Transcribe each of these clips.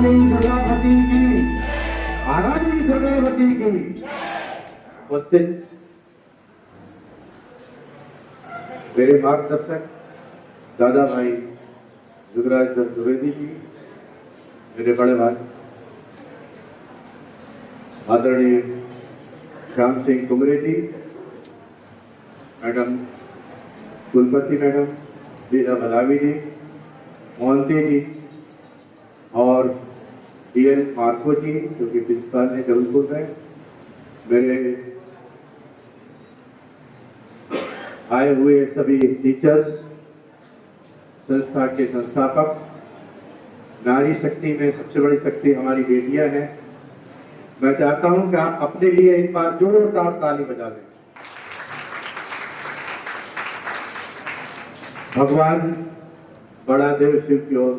महारानी दुर्गावती की, महारानी दुर्गावती की। उपस्थित मेरे मार्गदर्शक दादा भाई जुगराज दत्त द्विवेदी जी, मेरे बड़े भाई आदरणीय श्याम सिंह कुमरे जी, मैडम कुलपति मैडम लीला मलावी जी, मोहंती जी और डीएन मार्को जी जो कि प्रिंसिपल है जबलपुर में, मेरे आए हुए सभी टीचर्स, संस्था के संस्थापक, नारी शक्ति में सबसे बड़ी शक्ति हमारी बेटियां हैं। मैं चाहता हूं कि आप अपने लिए एक बार जोरदार ताली बजा दें। भगवान बड़ा देव शिव की ओर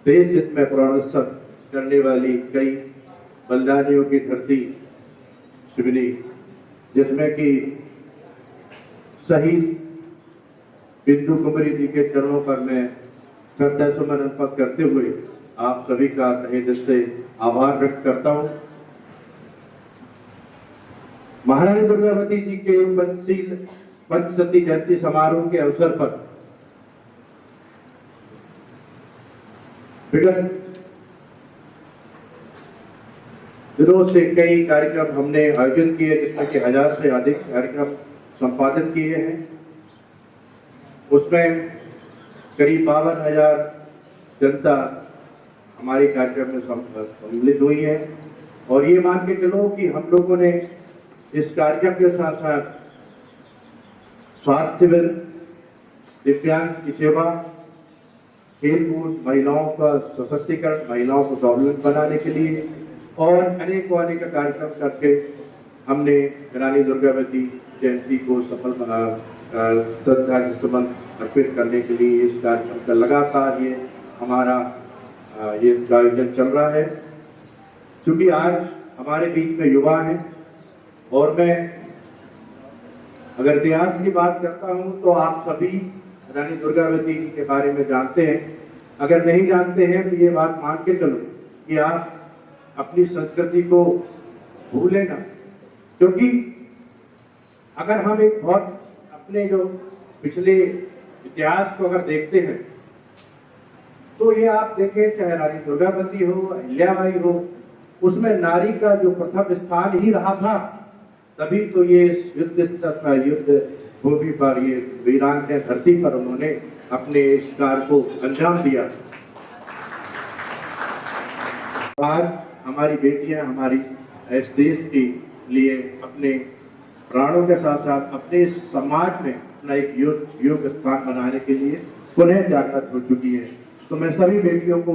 देश हित में प्राणोत्सव करने वाली कई बलिदानियों की धरती शिवनी, जिसमें कि शहीद बिंदु कुमारी जी के चरणों पर मैं श्रद्धा सुमन अर्पित करते हुए आप सभी का तहे दिल से आभार व्यक्त करता हूं। महारानी दुर्गावती जी के पंचशती जयंती समारोह के अवसर पर विगत दिनों से कई कार्यक्रम हमने आयोजन किए, जिसमें कि 1000 से अधिक कार्यक्रम संपादित किए हैं। उसमें करीब 52,000 जनता हमारे कार्यक्रम में सम्मिलित हुई है। और ये मान के चलो कि हम लोगों ने इस कार्यक्रम के साथ साथ स्वास्थ्य शिविर, दिव्यांग की सेवा, खेलकूद, महिलाओं का सशक्तिकरण, महिलाओं को स्वावलंबी बनाने के लिए और अनेक कार्यक्रम करके हमने रानी दुर्गावती जयंती को सफल बना श्रद्धा सुमन अर्पित करने के लिए इस कार्यक्रम का लगातार ये हमारा ये आयोजन चल रहा है। क्योंकि आज हमारे बीच में युवा हैं और मैं अगर इतिहास की बात करता हूं तो आप सभी रानी दुर्गावती जी के बारे में जानते हैं। अगर नहीं जानते हैं तो ये बात मान के चलो कि आप अपनी संस्कृति को भूलें ना, क्योंकि अगर हम एक बहुत अपने जो पिछले इतिहास को अगर देखते हैं तो ये आप देखें, चाहे रानी दुर्गावती हो, अहिल्याबाई हो, उसमें नारी का जो प्रथम स्थान ही रहा था। तभी तो ये युद्ध स्तर पर, युद्ध भूमि पर, ये वीरान के धरती पर उन्होंने अपने इस कार्य को अंजाम दिया। आज हमारी बेटियां हमारी इस देश के लिए अपने प्राणों के साथ साथ अपने समाज में अपना एक योग्य स्थान बनाने के लिए पुनः जागृत हो चुकी है। तो मैं सभी बेटियों को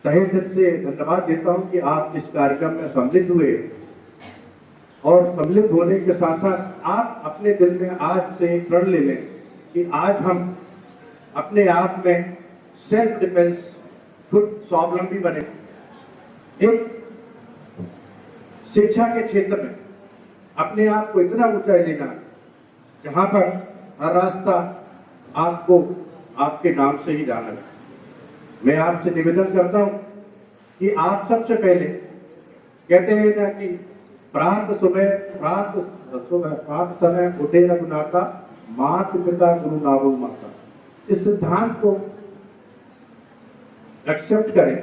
तहे दिल से धन्यवाद देता हूं कि आप इस कार्यक्रम में सम्मिलित हुए और सम्मिलित होने के साथ साथ आप अपने दिल में आज से प्रण ले लें कि आज हम अपने आप में सेल्फ डिफेंस, खुद स्वावलंबी बने। एक शिक्षा के क्षेत्र में अपने आप को इतना ऊंचाई लेना जहां पर हर रास्ता आपको आपके नाम से ही जाना है। मैं आपसे निवेदन करता हूं कि आप सबसे पहले कहते हैं ना कि प्रात समय उठे रघुनाथा, माता पिता गुरु नाभो माता। इस सिद्धांत को एक्सेप्ट करें,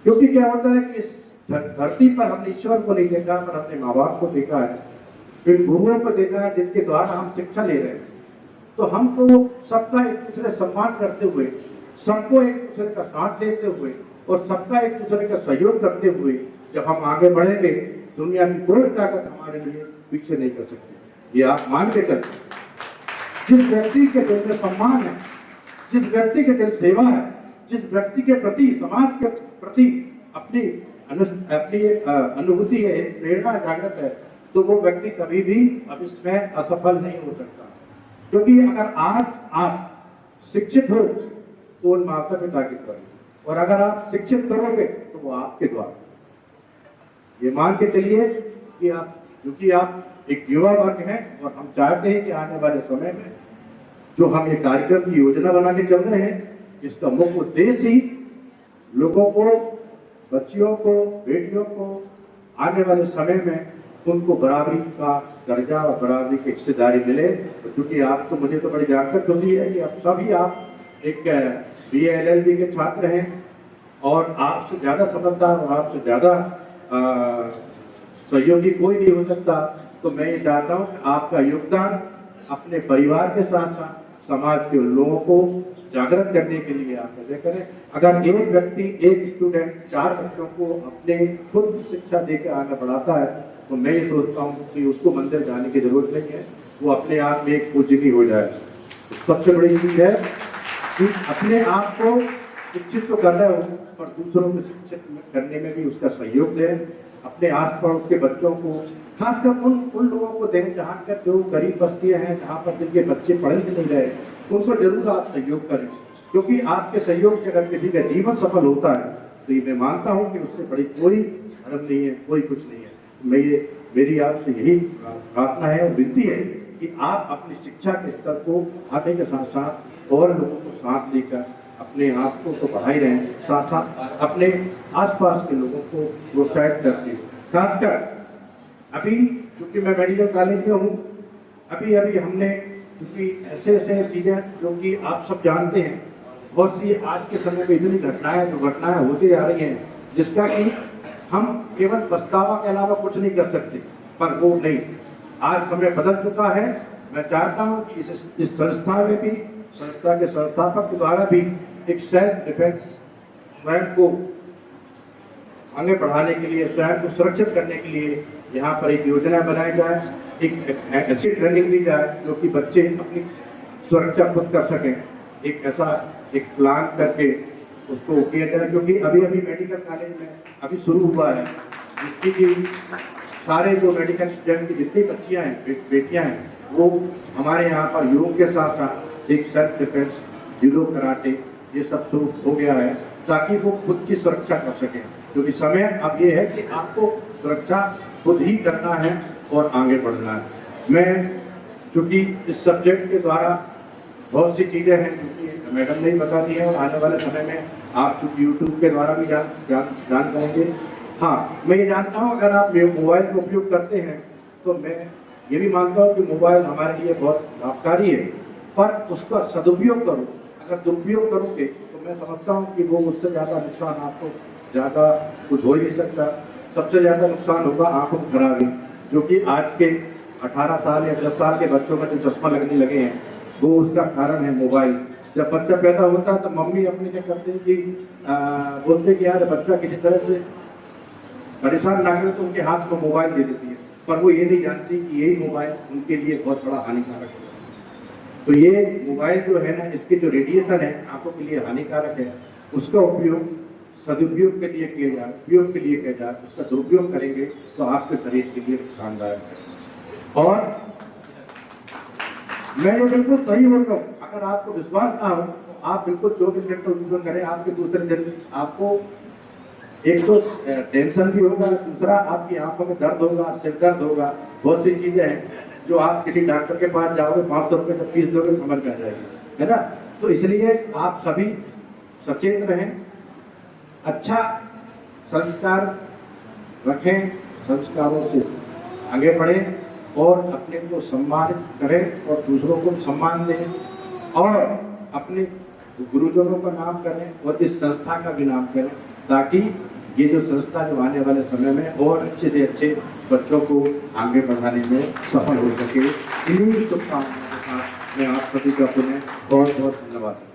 क्योंकि क्या होता है कि इस धरती पर हमने ईश्वर को नहीं देखा, पर अपने माँ बाप को देखा है, फिर गुरुओं को देखा है जिनके द्वारा हम शिक्षा ले रहे हैं। तो हमको सबका एक दूसरे सम्मान करते हुए, सबको एक दूसरे का साथ देते हुए और सबका एक दूसरे का सहयोग करते हुए जब हम आगे बढ़ेंगे, दुनिया की कोई ताकत हमारे लिए पीछे नहीं कर सकती। ये आप मान के चलते, जिस व्यक्ति के दिल में सम्मान है, जिस व्यक्ति के दिल सेवा है, जिस व्यक्ति के प्रति, समाज के प्रति अपनी अनुभूति है, प्रेरणा जागृत है, तो वो व्यक्ति कभी भी अब इसमें असफल नहीं हो सकता। क्योंकि अगर आज आप शिक्षित हो तो उन माता पिता के द्वारा, और अगर आप शिक्षित करोगे तो वो आपके द्वारा। ये मान के चलिए कि आप, क्योंकि आप एक युवा वर्ग हैं और हम चाहते हैं कि आने वाले समय में जो हम ये कार्यक्रम की योजना बना के चल रहे हैं, इसका मुख्य उद्देश्य ही लोगों को, बच्चियों को, बेटियों को आने वाले समय में उनको बराबरी का दर्जा और बराबरी की हिस्सेदारी मिले। तो चूंकि आप तो, मुझे तो बड़ी जानकर खुशी है कि अब सभी आप एक BA LLB के छात्र हैं और आपसे ज़्यादा समझदार और आपसे ज़्यादा सहयोगी कोई नहीं हो सकता। तो मैं ये चाहता हूँ कि आपका योगदान अपने परिवार के साथ साथ समाज के लोगों को जागृत करने के लिए आप ऐसे करें। अगर एक व्यक्ति, एक स्टूडेंट 4 बच्चों को अपने खुद की शिक्षा देकर आगे बढ़ाता है तो मैं ये सोचता हूँ कि उसको मंदिर जाने की जरूरत नहीं है, वो अपने आप में एक पूजनीय हो जाए। तो सबसे बड़ी चीज है कि अपने आप को शिक्षित तो कर रहे हो पर दूसरों को शिक्षित करने में भी उसका सहयोग दें। अपने आस पड़ोस के बच्चों को, खासकर उन लोगों को दें जहाँ पर जो गरीब बस्तियाँ हैं, जहाँ पर जिनके बच्चे पढ़े नहीं रहे, उनको जरूर आप सहयोग करें। क्योंकि आपके सहयोग से अगर किसी का जीवन सफल होता है तो ये मैं मानता हूँ कि उससे बड़ी कोई धर्म नहीं है, कोई कुछ नहीं है। मेरी आपसे यही प्रार्थना है और विनती है कि आप अपनी शिक्षा के स्तर को आगे के साथ साथ और लोगों को साथ लेकर अपने आप को तो बढ़ा ही रहे हैं, साथ साथ अपने आसपास के लोगों को प्रोत्साहित करते हैं। खासकर अभी चूंकि मैं मेडिकल कॉलेज में हूँ, अभी हमने क्योंकि ऐसे चीज़ें जो कि आप सब जानते हैं, बहुत सी आज के समय में इतनी घटनाएं होती जा रही हैं जिसका कि हम केवल पछतावा के अलावा कुछ नहीं कर सकते। पर वो नहीं, आज समय बदल चुका है। मैं चाहता हूं कि इस संस्था में भी, संस्था के संस्थापक के द्वारा भी एक सेल्फ डिफेंस, स्वयं को आगे बढ़ाने के लिए, स्वयं को सुरक्षित करने के लिए यहाँ पर एक योजना बनाई जाए, एक ऐसी ट्रेनिंग दी जाए जो कि बच्चे अपनी सुरक्षा खुद कर सकें। एक ऐसा एक प्लान करके उसको किया जाए, क्योंकि अभी मेडिकल कॉलेज में अभी शुरू हुआ है, जिसकी कि सारे जो मेडिकल स्टूडेंट की जितनी बच्चियाँ हैं, बेटियाँ हैं, वो हमारे यहाँ पर योग के साथ साथ एक सेल्फ डिफेंस, जूडो, कराटे ये सब शुरू हो गया है ताकि वो खुद की सुरक्षा कर सकें। क्योंकि समय अब ये है कि आपको सुरक्षा खुद ही करना है और आगे बढ़ना है। मैं चूँकि इस सब्जेक्ट के द्वारा बहुत सी चीज़ें हैं क्योंकि मैडम ने ही बता दी है और आने वाले समय में आप चूँकि यूट्यूब के द्वारा भी जान पाएंगे। हाँ, मैं ये जानता हूँ अगर आप मोबाइल का उपयोग करते हैं तो मैं ये भी मानता हूँ कि मोबाइल हमारे लिए बहुत लाभकारी है, पर उसका सदुपयोग करो। अगर दुरुपयोग करोगे तो मैं समझता हूँ कि वो उससे ज़्यादा नुकसान, आपको ज़्यादा कुछ हो ही नहीं सकता। सबसे ज़्यादा नुकसान होगा आँखों की खराबी, जो कि आज के 18 साल या 10 साल के बच्चों में जो चश्मा लगने लगे हैं वो उसका कारण है मोबाइल। जब बच्चा पैदा होता है तो मम्मी अपने क्या करते हैं कि बोलते कि यार बच्चा किसी तरह से परेशान ना करे तो उनके हाथ में मोबाइल दे देती है, पर वो ये नहीं जानती कि यही मोबाइल उनके लिए बहुत बड़ा हानिकारक है। तो ये मोबाइल जो है ना, इसके जो रेडिएशन है आंखों के लिए हानिकारक है, उसका उपयोग सदुपयोग के लिए किया जाए, उपयोग के लिए किया जाए। उसका दुरुपयोग करेंगे तो आपके शरीर के लिए नुकसानदायक है। और मैं ये बिल्कुल सही बोल रहा हूँ, अगर आपको विश्वास ना हो तो आप बिल्कुल 24 घंटे का उपयोग करें। आपके दूसरे दिन आपको एक तो टेंशन भी होगा, दूसरा आपकी आंखों में दर्द होगा, सिर दर्द होगा, बहुत सी चीजें हैं जो आप किसी डॉक्टर के पास जाओगे 500 रुपये जब फीस दोगे समझ में आ जाएगी, है ना। तो इसलिए आप सभी सचेत रहें, अच्छा संस्कार रखें, संस्कारों से आगे बढ़ें और अपने को सम्मानित करें और दूसरों को सम्मान दें और अपने गुरुजनों का नाम करें और इस संस्था का भी नाम करें, ताकि ये जो संस्था जो आने वाले समय में और अच्छे से अच्छे बच्चों को आगे बढ़ाने में सफल हो सके। इन्हीं शुभकामनाओं के साथ मैं आप सभी का पुनः बहुत बहुत धन्यवाद।